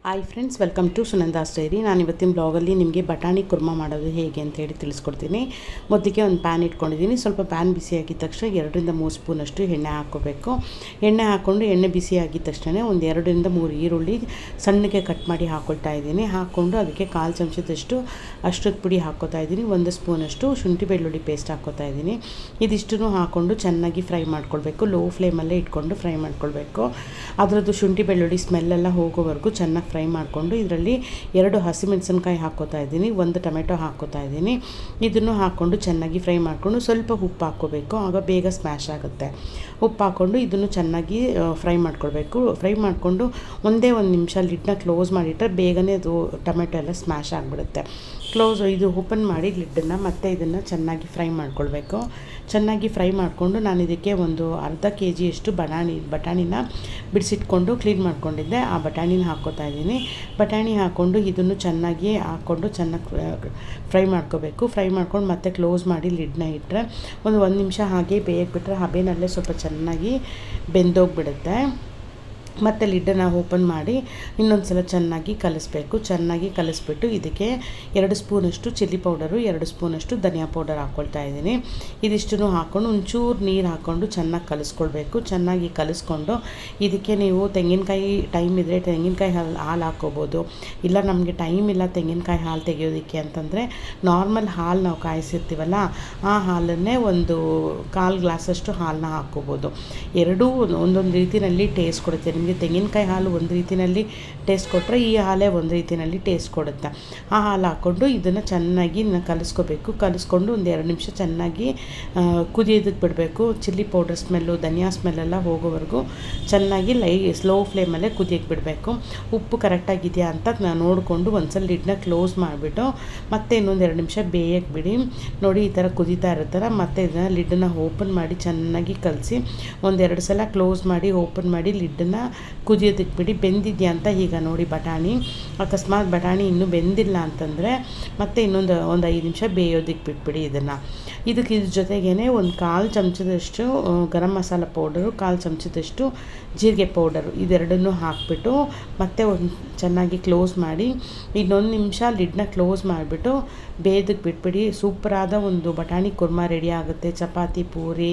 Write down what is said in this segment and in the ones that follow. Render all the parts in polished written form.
Hi friends, welcome to Sunanda's diary. ನಾನು ಇವತ್ತಿನ ಬ್ಲಾಗಲ್ಲಿ ನಿಮಗೆ ಬಟಾಣಿ ಕುರ್ಮಾ ಮಾಡೋದು ಹೇಗೆ ಅಂತ ಹೇಳಿ ತಿಳಿಸ್ಕೊಡ್ತೀನಿ. ಮೊದಲಿಗೆ ಒಂದು ಪ್ಯಾನ್ ಇಟ್ಕೊಂಡಿದ್ದೀನಿ. ಸ್ವಲ್ಪ ಪ್ಯಾನ್ ಬಿಸಿ ಆಗಿದ ತಕ್ಷಣ 2-3 ಸ್ಪೂನಷ್ಟು ಎಣ್ಣೆ ಹಾಕ್ಕೋಬೇಕು. ಎಣ್ಣೆ ಹಾಕ್ಕೊಂಡು ಎಣ್ಣೆ ಬಿಸಿ ಆಗಿದ ತಕ್ಷಣ ಒಂದು 2-3 ಈರುಳ್ಳಿ ಸಣ್ಣಗೆ ಕಟ್ ಮಾಡಿ ಹಾಕ್ಕೊಳ್ತಾ ಇದ್ದೀನಿ. ಹಾಕ್ಕೊಂಡು ಅದಕ್ಕೆ 1/4 ಚಮಚದಷ್ಟು ಅಷ್ಟದ ಪುಡಿ ಹಾಕ್ಕೋತಾ ಇದ್ದೀನಿ. 1 ಸ್ಪೂನಷ್ಟು ಶುಂಠಿ ಬೆಳ್ಳುಳ್ಳಿ ಪೇಸ್ಟ್ ಹಾಕ್ಕೋತಾ ಇದ್ದೀನಿ. ಇದಿಷ್ಟನ್ನು ಹಾಕ್ಕೊಂಡು ಚೆನ್ನಾಗಿ ಫ್ರೈ ಮಾಡ್ಕೊಳ್ಬೇಕು. ಲೋ ಫ್ಲೇಮಲ್ಲೇ ಇಟ್ಕೊಂಡು ಫ್ರೈ ಮಾಡ್ಕೊಳ್ಬೇಕು. ಅದರದ್ದು ಶುಂಠಿ ಬೆಳ್ಳುಳ್ಳಿ ಸ್ಮೆಲ್ಲೆಲ್ಲ ಹೋಗೋವರೆಗೂ ಚೆನ್ನಾಗಿ ಫ್ರೈ ಮಾಡಿಕೊಂಡು ಇದರಲ್ಲಿ 2 ಹಸಿಮೆಣಸಿನ್ಕಾಯಿ ಹಾಕ್ಕೋತಾ ಇದ್ದೀನಿ, 1 ಟೊಮೆಟೊ ಹಾಕ್ಕೋತಾ ಇದ್ದೀನಿ. ಇದನ್ನು ಹಾಕ್ಕೊಂಡು ಚೆನ್ನಾಗಿ ಫ್ರೈ ಮಾಡಿಕೊಂಡು ಸ್ವಲ್ಪ ಉಪ್ಪು ಹಾಕ್ಕೋಬೇಕು, ಆಗ ಬೇಗ ಸ್ಮ್ಯಾಶ್ ಆಗುತ್ತೆ. ಉಪ್ಪು ಹಾಕ್ಕೊಂಡು ಇದನ್ನು ಚೆನ್ನಾಗಿ ಫ್ರೈ ಮಾಡ್ಕೊಳ್ಬೇಕು. ಫ್ರೈ ಮಾಡಿಕೊಂಡು ಒಂದೇ 1 ನಿಮಿಷ ಲಿಡ್ನ ಕ್ಲೋಸ್ ಮಾಡಿಟ್ರೆ ಬೇಗನೆ ಅದು ಟೊಮೆಟೊ ಎಲ್ಲ ಸ್ಮ್ಯಾಶ್ ಆಗಿಬಿಡುತ್ತೆ. ಇದು ಓಪನ್ ಮಾಡಿ ಲಿಡ್ಡನ್ನು ಮತ್ತೆ ಇದನ್ನು ಚೆನ್ನಾಗಿ ಫ್ರೈ ಮಾಡ್ಕೊಳ್ಬೇಕು. ಚೆನ್ನಾಗಿ ಫ್ರೈ ಮಾಡಿಕೊಂಡು ನಾನು ಇದಕ್ಕೆ ಒಂದು ಅರ್ಧ kg ಬಟಾಣಿನ ಬಿಡಿಸಿಟ್ಕೊಂಡು ಕ್ಲೀನ್ ಮಾಡ್ಕೊಂಡಿದ್ದೆ. ಆ ಬಟಾಣಿನ ಹಾಕ್ಕೋತಾ ಇದ್ದೀನಿ. ಬಟಾಣಿ ಹಾಕ್ಕೊಂಡು ಇದನ್ನು ಚೆನ್ನಾಗಿ ಹಾಕ್ಕೊಂಡು ಚೆನ್ನಾಗಿ ಫ್ರೈ ಮಾಡ್ಕೋಬೇಕು. ಫ್ರೈ ಮಾಡ್ಕೊಂಡು ಮತ್ತೆ ಕ್ಲೋಸ್ ಮಾಡಿ ಲಿಡ್ನ ಇಟ್ಟರೆ ಒಂದು ನಿಮಿಷ ಹಾಗೆ ಬೇಯಕ್ಕೆ ಹಬೆನಲ್ಲೇ ಸ್ವಲ್ಪ ಚೆನ್ನಾಗಿ ಬೆಂದೋಗ್ಬಿಡುತ್ತೆ. ಮತ್ತು ಲಿಡ್ಡನ್ನು ಓಪನ್ ಮಾಡಿ ಇನ್ನೊಂದು ಸಲ ಚೆನ್ನಾಗಿ ಕಲಿಸ್ಬೇಕು. ಚೆನ್ನಾಗಿ ಕಲಿಸ್ಬಿಟ್ಟು ಇದಕ್ಕೆ 2 ಸ್ಪೂನಷ್ಟು ಚಿಲ್ಲಿ ಪೌಡರು, 2 ಸ್ಪೂನಷ್ಟು ಧನಿಯಾ ಪೌಡರ್ ಹಾಕ್ಕೊಳ್ತಾ ಇದ್ದೀನಿ. ಇದಿಷ್ಟನ್ನು ಹಾಕ್ಕೊಂಡು ಒಂಚೂರು ನೀರು ಹಾಕ್ಕೊಂಡು ಚೆನ್ನಾಗಿ ಕಲಿಸ್ಕೊಳ್ಬೇಕು. ಚೆನ್ನಾಗಿ ಕಲಿಸ್ಕೊಂಡು ಇದಕ್ಕೆ ನೀವು ತೆಂಗಿನಕಾಯಿ ಟೈಮ್ ಇದ್ದರೆ ತೆಂಗಿನಕಾಯಿ ಹಾಲು ಹಾಕ್ಕೋಬೋದು. ಇಲ್ಲ ನಮಗೆ ಟೈಮ್ ಇಲ್ಲ ತೆಂಗಿನಕಾಯಿ ಹಾಲು ತೆಗೆಯೋದಕ್ಕೆ ಅಂತಂದರೆ ನಾರ್ಮಲ್ ಹಾಲು ನಾವು ಕಾಯಿಸಿರ್ತೀವಲ್ಲ, ಆ ಹಾಲನ್ನೇ ಒಂದು 1/4 ಗ್ಲಾಸಷ್ಟು ಹಾಲನ್ನ ಹಾಕ್ಕೋಬೋದು. ಎರಡೂ ಒಂದೊಂದು ರೀತಿಯಲ್ಲಿ ಟೇಸ್ಟ್ ಕೊಡುತ್ತೆ. ನಿಮಗೆ ತೆಂಗಿನಕಾಯಿ ಹಾಲು ಒಂದು ರೀತಿಯಲ್ಲಿ ಟೇಸ್ಟ್ ಕೊಟ್ಟರೆ ಈ ಹಾಲೇ ಒಂದು ರೀತಿಯಲ್ಲಿ ಟೇಸ್ಟ್ ಕೊಡುತ್ತೆ. ಆ ಹಾಲು ಹಾಕ್ಕೊಂಡು ಇದನ್ನು ಚೆನ್ನಾಗಿ ಕಲಿಸ್ಕೋಬೇಕು. ಕಲಿಸ್ಕೊಂಡು ಒಂದು 2 ನಿಮಿಷ ಚೆನ್ನಾಗಿ ಕುದಿಯೋದಕ್ಕೆ ಬಿಡಬೇಕು. ಚಿಲ್ಲಿ ಪೌಡರ್ ಸ್ಮೆಲ್ಲು, ಧನಿಯಾ ಸ್ಮೆಲ್ಲೆಲ್ಲ ಹೋಗೋವರೆಗೂ ಚೆನ್ನಾಗಿ ಸ್ಲೋ ಫ್ಲೇಮಲ್ಲೇ ಕುದಿಯೋಕ್ಕೆ ಬಿಡಬೇಕು. ಉಪ್ಪು ಕರೆಕ್ಟಾಗಿದೆಯಾ ಅಂತ ನೋಡಿಕೊಂಡು ಒಂದ್ಸಲ ಲಿಡ್ನ ಕ್ಲೋಸ್ ಮಾಡಿಬಿಟ್ಟು ಮತ್ತೆ ಇನ್ನೊಂದು 2 ನಿಮಿಷ ಬೇಯಕ್ಕೆ ಬಿಡಿ. ನೋಡಿ ಈ ಥರ ಕುದೀತಾ ಇರ್ತಾರೆ. ಮತ್ತೆ ಇದನ್ನು ಲಿಡ್ಡನ್ನು ಓಪನ್ ಮಾಡಿ ಚೆನ್ನಾಗಿ ಕಲಸಿ ಒಂದು 2 ಸಲ ಕ್ಲೋಸ್ ಮಾಡಿ ಓಪನ್ ಮಾಡಿ ಲಿಡ್ಡನ್ನು ಕುದಿಯೋದಕ್ಕೆ ಬಿಡಿ. ಬೆಂದಿದೆಯಾ ಅಂತ ಈಗ ನೋಡಿ ಬಟಾಣಿ. ಅಕಸ್ಮಾತ್ ಬಟಾಣಿ ಇನ್ನೂ ಬೆಂದಿಲ್ಲ ಅಂತಂದರೆ ಮತ್ತೆ ಇನ್ನೊಂದು 5 ನಿಮಿಷ ಬೇಯೋದಕ್ಕೆ ಬಿಟ್ಬಿಡಿ ಇದನ್ನು. ಇದ್ರ ಜೊತೆಗೇ ಒಂದು 1/4 ಚಮಚದಷ್ಟು ಗರಂ ಮಸಾಲ ಪೌಡರು, 1/4 ಚಮಚದಷ್ಟು ಜೀರಿಗೆ ಪೌಡರು, ಇದೆರಡನ್ನೂ ಹಾಕಿಬಿಟ್ಟು ಮತ್ತೆ ಒಂದು ಚೆನ್ನಾಗಿ ಕ್ಲೋಸ್ ಮಾಡಿ ಇನ್ನೊಂದು ನಿಮಿಷ ಲಿಡ್ನ ಕ್ಲೋಸ್ ಮಾಡಿಬಿಟ್ಟು ಬೇಯೋದಕ್ಕೆ ಬಿಟ್ಬಿಡಿ. ಸೂಪರಾದ ಒಂದು ಬಟಾಣಿ ಕುರ್ಮಾ ರೆಡಿ ಆಗುತ್ತೆ. ಚಪಾತಿ, ಪೂರಿ,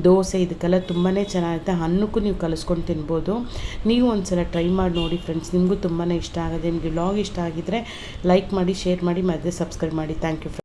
ದೋಸೆ ಇದಕ್ಕೆಲ್ಲ ತುಂಬಾ ಚೆನ್ನಾಗಿರುತ್ತೆ. ಅನ್ನಕ್ಕೂ ನೀವು ಕಲಿಸ್ಕೊಂಡು ತಿನ್ಬೋದು. ನೀವು ಒಂದು ಸಲ ಟ್ರೈ ಮಾಡಿ ನೋಡಿ ಫ್ರೆಂಡ್ಸ್, ನಿಮಗೂ ತುಂಬಾ ಇಷ್ಟ ಆಗುತ್ತೆ. ನಿಮಗೆ ವ್ಲಾಗ್ ಇಷ್ಟ ಆಗಿದ್ದರೆ ಲೈಕ್ ಮಾಡಿ, ಶೇರ್ ಮಾಡಿ, ಮತ್ತೆ ಸಬ್ಸ್ಕ್ರೈಬ್ ಮಾಡಿ. Thank you.